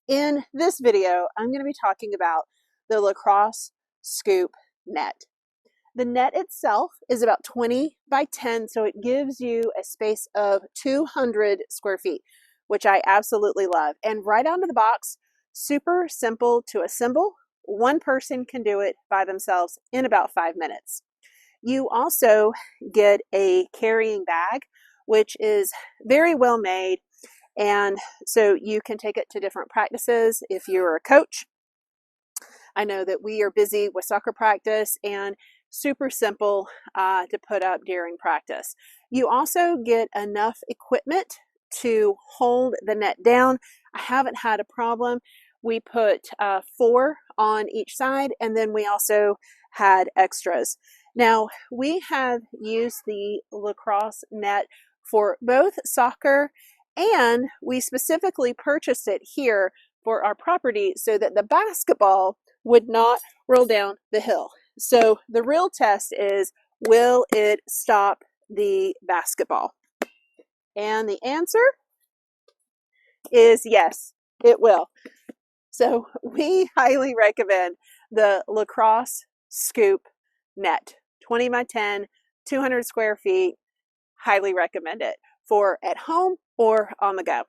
In this video, I'm going to be talking about the Lacrosse Scoop net. The net itself is about 20 by 10, so it gives you a space of 200 square feet, which I absolutely love. And right out of the box, super simple to assemble. One person can do it by themselves in about 5 minutes. You also get a carrying bag, which is very well made. And so you can take it to different practices if you're a coach. I know that we are busy with soccer practice and super simple to put up during practice. You also get enough equipment to hold the net down. I haven't had a problem. We put 4 on each side, and then we also had extras. Now, we have used the lacrosse net for both soccer, and we specifically purchased it here for our property so that the basketball would not roll down the hill. So the real test is, will it stop the basketball? And the answer is yes, it will. So we highly recommend the Lacrosse Scoop net, 20 by 10, 200 square feet. Highly recommend it for at home or on the go.